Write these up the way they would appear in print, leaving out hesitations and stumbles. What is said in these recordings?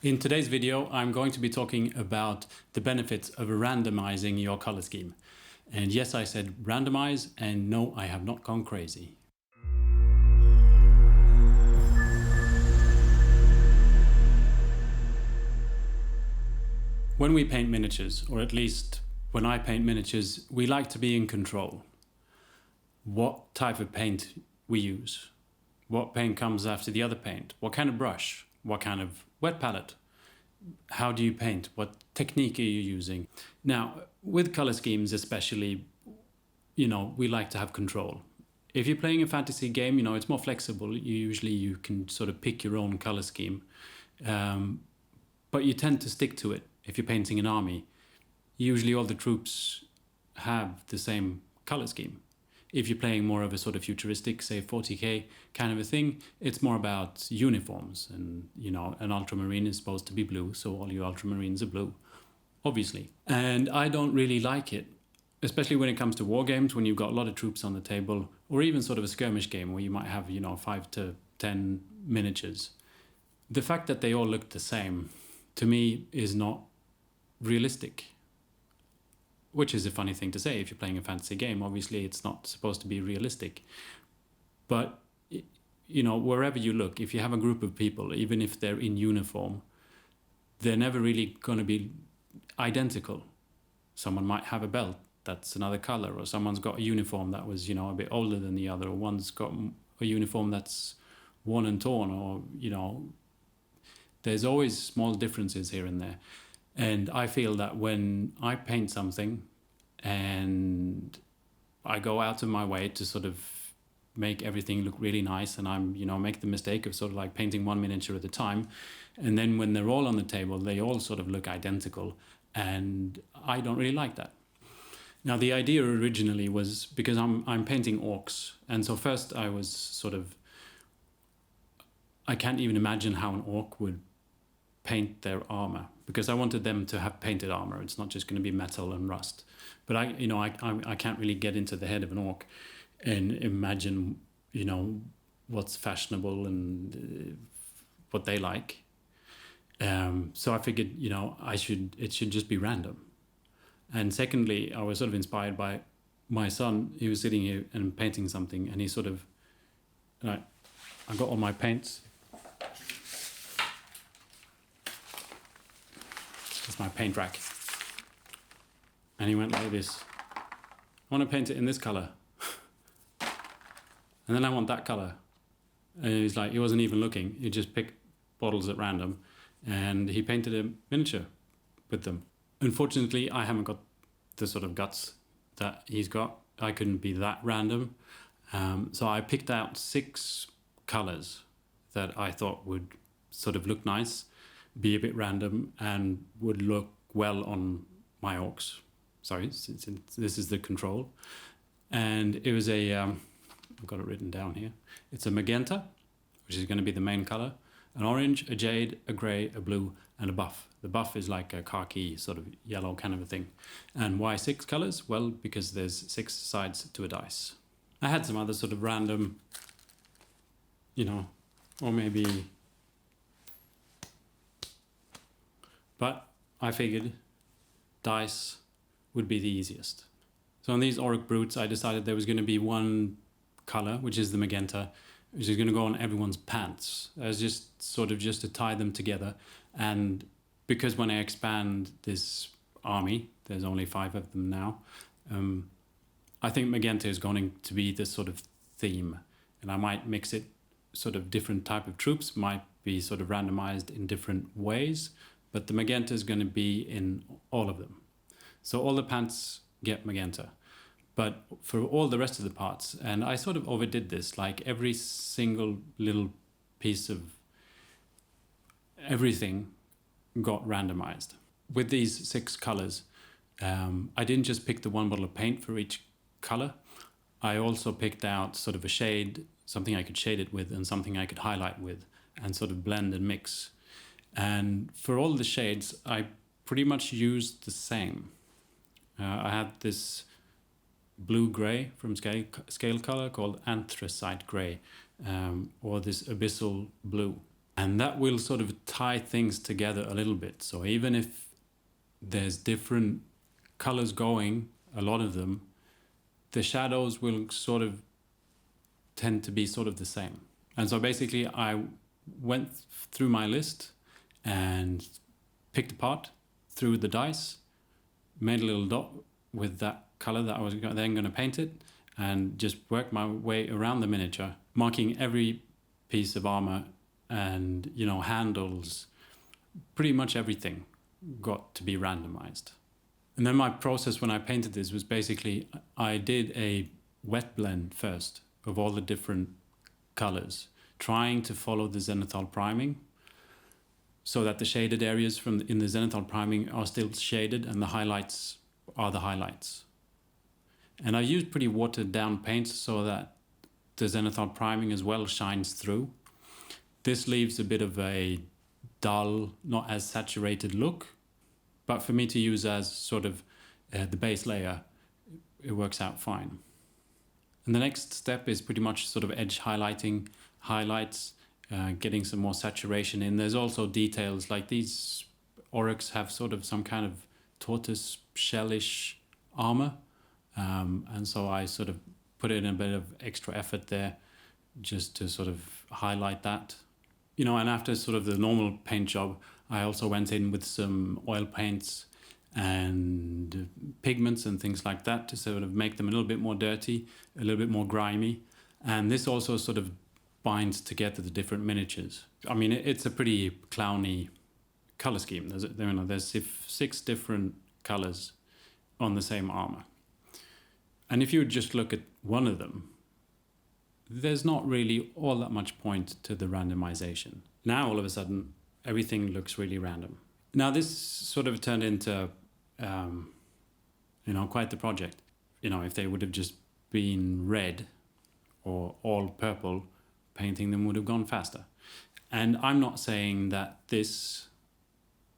In today's video, I'm going to be talking about the benefits of randomizing your color scheme. And yes, I said randomize, and no, I have not gone crazy. When we paint miniatures, or at least when I paint miniatures, we like to be in control. What type of paint we use, what paint comes after the other paint, what kind of brush, what kind of wet palette, how do you paint, what technique are you using. Now, with color schemes especially, we like to have control. If you're playing a fantasy game, it's more flexible. You can sort of pick your own color scheme, but you tend to stick to it. If you're painting an army, usually all the troops have the same color scheme. If you're playing more of a sort of futuristic, say 40k kind of a thing, it's more about uniforms. And, an ultramarine is supposed to be blue, so all your ultramarines are blue, obviously. And I don't really like it, especially when it comes to war games, when you've got a lot of troops on the table, or even sort of a skirmish game where you might have, 5 to 10 miniatures. The fact that they all look the same, to me, is not realistic. Which is a funny thing to say if you're playing a fantasy game. Obviously, it's not supposed to be realistic. But, wherever you look, if you have a group of people, even if they're in uniform, they're never really going to be identical. Someone might have a belt that's another color, or someone's got a uniform that was, a bit older than the other, or one's got a uniform that's worn and torn, or, there's always small differences here and there. And I feel that when I paint something and I go out of my way to sort of make everything look really nice, and I'm, make the mistake of sort of like painting one miniature at a time, and then when they're all on the table, they all sort of look identical, and I don't really like that. Now, the idea originally was because I'm painting orcs, and so first I was sort of, I can't even imagine how an orc would paint their armor, because I wanted them to have painted armor. It's not just going to be metal and rust. But I can't really get into the head of an orc and imagine, what's fashionable and what they like. So I figured, it should just be random. And secondly, I was sort of inspired by my son. He was sitting here and painting something, and he sort of, I got all my paints. It's my paint rack. And he went like this. I want to paint it in this color. And then I want that color. And he's like, he wasn't even looking. He just picked bottles at random. And he painted a miniature with them. Unfortunately, I haven't got the sort of guts that he's got. I couldn't be that random. So I picked out 6 colors that I thought would sort of look nice, be a bit random, and would look well on my orcs. Sorry, since this is the control. And it was I've got it written down here. It's a magenta, which is going to be the main color, an orange, a jade, a gray, a blue, and a buff. The buff is like a khaki sort of yellow kind of a thing. And why 6 colors? Well, because there's 6 sides to a dice. I had some other sort of random, or maybe... But I figured dice would be the easiest. So on these orc brutes, I decided there was going to be one color, which is the magenta, which is going to go on everyone's pants. As just to tie them together. And because when I expand this army, there's only 5 of them now, I think magenta is going to be this sort of theme. And I might mix it, sort of different type of troops might be sort of randomized in different ways. But the magenta is going to be in all of them. So all the pants get magenta. But for all the rest of the parts, and I sort of overdid this, like every single little piece of everything got randomized. With these 6 colors, I didn't just pick the one bottle of paint for each color. I also picked out sort of a shade, something I could shade it with, and something I could highlight with, and sort of blend and mix. And for all the shades, I pretty much used the same. I had this blue-gray from Scale Color called anthracite gray, or this abyssal blue. And that will sort of tie things together a little bit. So even if there's different colors going, a lot of them, the shadows will sort of tend to be sort of the same. And so basically I went through my list and picked apart, threw the dice, made a little dot with that color that I was then going to paint it, and just worked my way around the miniature, marking every piece of armor and, you know, handles, pretty much everything got to be randomized. And then my process when I painted this was basically I did a wet blend first of all the different colors, trying to follow the zenithal priming so that the shaded areas in the zenithal priming are still shaded and the highlights are the highlights. And I used pretty watered down paints so that the zenithal priming as well shines through. This leaves a bit of a dull, not as saturated look, but for me to use as sort of the base layer, it works out fine. And the next step is pretty much sort of edge highlighting, highlights, getting some more saturation in. There's also details like these orruks have sort of some kind of tortoise shellish armor. And so I sort of put in a bit of extra effort there just to sort of highlight that. You know, and after sort of the normal paint job, I also went in with some oil paints and pigments and things like that to sort of make them a little bit more dirty, a little bit more grimy. And this also sort of binds together the different miniatures. I mean, it's a pretty clowny color scheme. There's 6 different colors on the same armor. And if you just look at one of them, there's not really all that much point to the randomization. Now, all of a sudden, everything looks really random. Now, this sort of turned into, quite the project. You know, if they would have just been red or all purple, painting them would have gone faster. And I'm not saying that this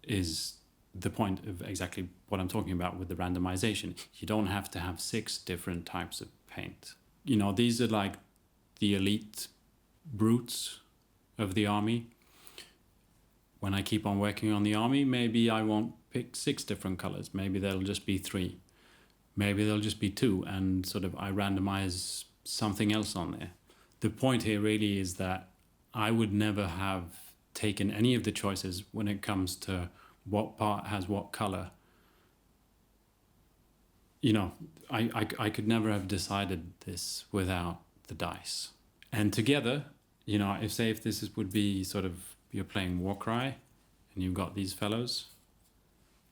is the point of exactly what I'm talking about with the randomization. You don't have to have 6 different types of paint. You know, these are like the elite brutes of the army. When I keep on working on the army, maybe I won't pick 6 different colors. Maybe there'll just be 3. Maybe there'll just be 2, and sort of I randomize something else on there. The point here really is that I would never have taken any of the choices when it comes to what part has what color. You know, I could never have decided this without the dice. And together, you know, if this would be sort of, you're playing Warcry and you've got these fellows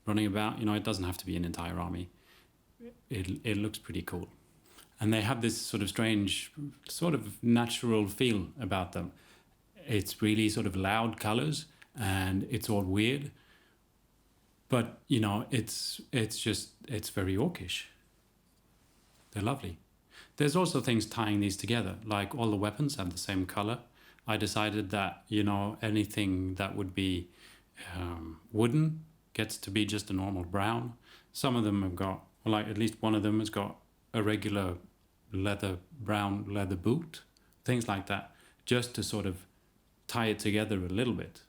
running about, you know, it doesn't have to be an entire army. It looks pretty cool. And they have this sort of strange, sort of natural feel about them. It's really sort of loud colors and it's all weird. But, you know, it's very orcish. They're lovely. There's also things tying these together, like all the weapons have the same color. I decided that, you know, anything that would be wooden gets to be just a normal brown. Some of them have got, like at least one of them has got a regular brown leather boot, things like that, just to sort of tie it together a little bit.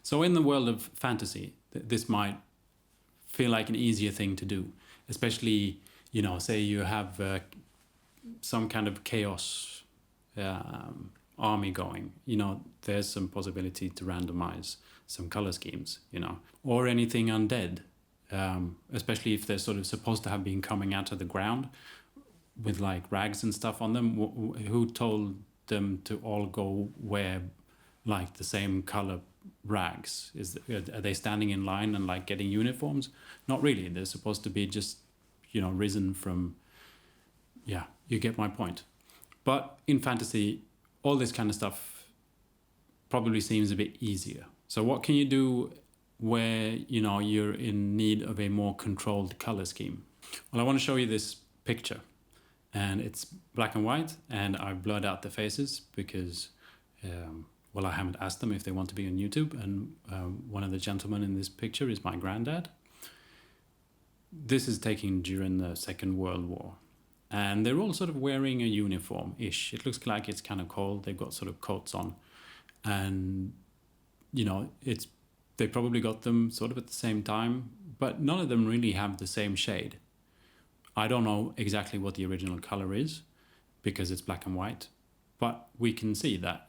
So in the world of fantasy, this might feel like an easier thing to do, especially, you know, say you have some kind of chaos army going, you know, there's some possibility to randomize some color schemes, you know, or anything undead, especially if they're sort of supposed to have been coming out of the ground with like rags and stuff on them. Who told them to all go wear like the same color rags? Are they standing in line and like getting uniforms? Not really. They're supposed to be just, you know, risen from, yeah, you get my point. But in fantasy, all this kind of stuff probably seems a bit easier. So what can you do where, you know, you're in need of a more controlled color scheme? Well, I want to show you this picture, and it's black and white, and I've blurred out the faces because, well, I haven't asked them if they want to be on YouTube, and one of the gentlemen in this picture is my granddad. This is taken during the Second World War, and they're all sort of wearing a uniform-ish. It looks like it's kind of cold. They've got sort of coats on, and they probably got them sort of at the same time, but none of them really have the same shade. I don't know exactly what the original color is because it's black and white, but we can see that,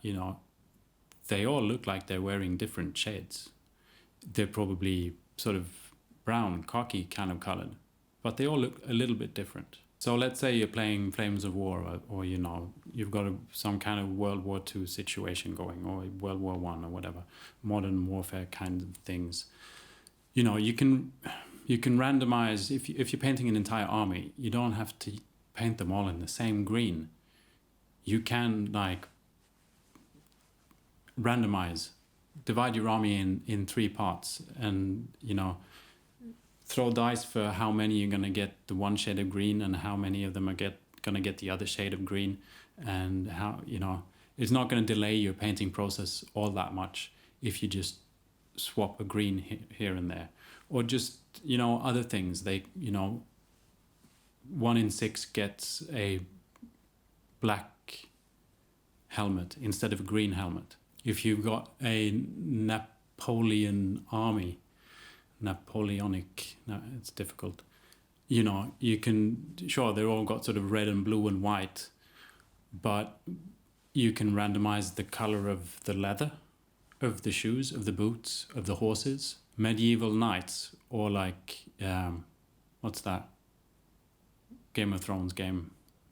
they all look like they're wearing different shades. They're probably sort of brown, khaki kind of colored, but they all look a little bit different. So let's say you're playing Flames of War, or you've got some kind of World War II situation going, or World War I, or whatever, modern warfare kind of things. You can randomize if you're painting an entire army. You don't have to paint them all in the same green. You can randomize, divide your army in 3 parts, and throw dice for how many you're going to get the one shade of green and how many of them are going to get the other shade of green, and how it's not going to delay your painting process all that much if you just swap a green here and there, or just other things. 1 in 6 gets a black helmet instead of a green helmet. If you've got a Napoleonic, no, it's difficult. You can, sure, they're all got sort of red and blue and white, but you can randomize the color of the leather, of the shoes, of the boots, of the horses. Medieval knights, or what's that Game of Thrones game?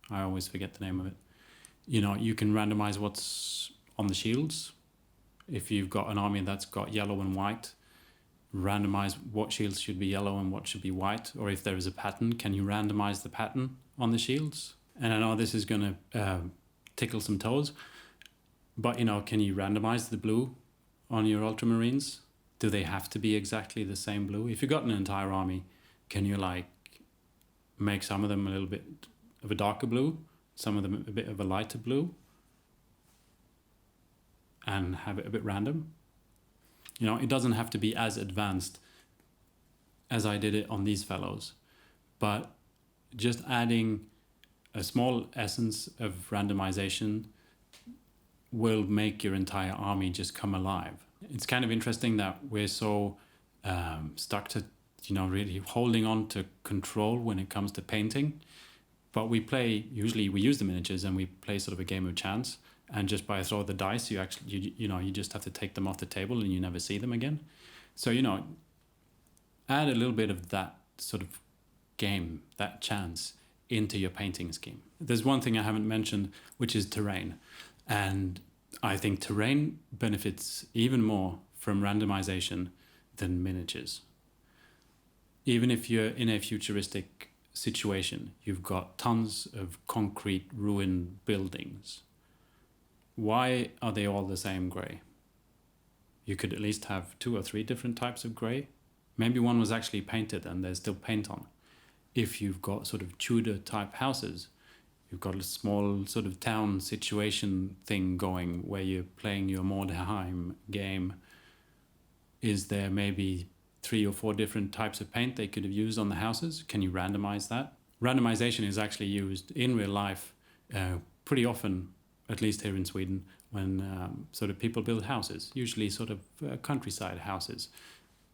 I always forget the name of it. You can randomize what's on the shields. If you've got an army that's got yellow and white, randomize what shields should be yellow and what should be white. Or if there is a pattern, can you randomize the pattern on the shields? And I know this is going to tickle some toes, but can you randomize the blue on your ultramarines? Do they have to be exactly the same blue? If you've got an entire army, can you make some of them a little bit of a darker blue, some of them a bit of a lighter blue, and have it a bit random? It doesn't have to be as advanced as I did it on these fellows, but just adding a small essence of randomization will make your entire army just come alive. It's kind of interesting that we're so stuck to, really holding on to control when it comes to painting. But we use the miniatures and we play sort of a game of chance. And just by a throw of the dice, you just have to take them off the table and you never see them again. So, add a little bit of that sort of game, that chance, into your painting scheme. There's one thing I haven't mentioned, which is terrain. And I think terrain benefits even more from randomization than miniatures. Even if you're in a futuristic situation, you've got tons of concrete ruined buildings. Why are they all the same grey? You could at least have 2 or 3 different types of grey. Maybe one was actually painted and there's still paint on. If you've got sort of Tudor type houses, you've got a small sort of town situation thing going where you're playing your Mordheim game. Is there maybe 3 or 4 different types of paint they could have used on the houses? Can you randomize that? Randomization is actually used in real life pretty often, at least here in Sweden, when sort of people build houses, usually sort of countryside houses.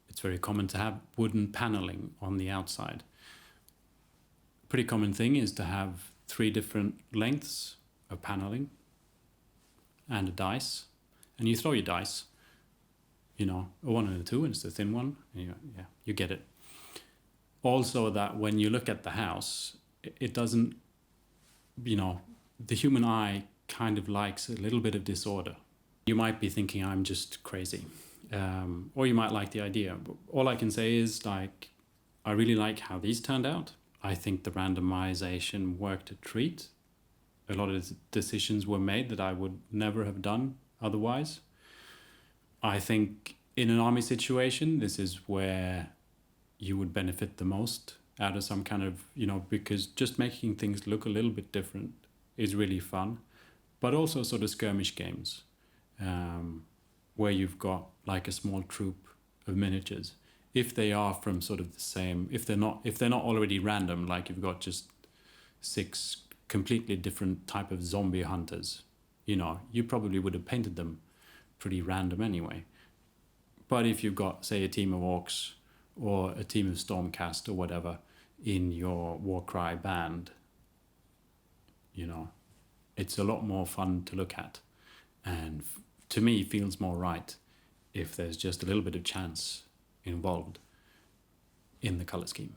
It's very common to have wooden paneling on the outside. Pretty common thing is to have 3 different lengths of paneling and a dice, and you throw your dice, a 1 and a 2, and it's a thin one, and you get it. Also, that when you look at the house, it doesn't, the human eye kind of likes a little bit of disorder. You might be thinking I'm just crazy, or you might like the idea. But all I can say is I really like how these turned out. I think the randomization worked a treat. A lot of decisions were made that I would never have done otherwise. I think in an army situation, this is where you would benefit the most out of some kind of, because just making things look a little bit different is really fun. But also sort of skirmish games where you've got like a small troop of miniatures. If they are from sort of the same, if they're not already random, like you've got just 6 completely different type of zombie hunters, you probably would have painted them pretty random anyway. But if you've got, say, a team of orcs or a team of stormcast or whatever in your warcry band, you know, it's a lot more fun to look at, and to me feels more right if there's just a little bit of chance involved in the color scheme.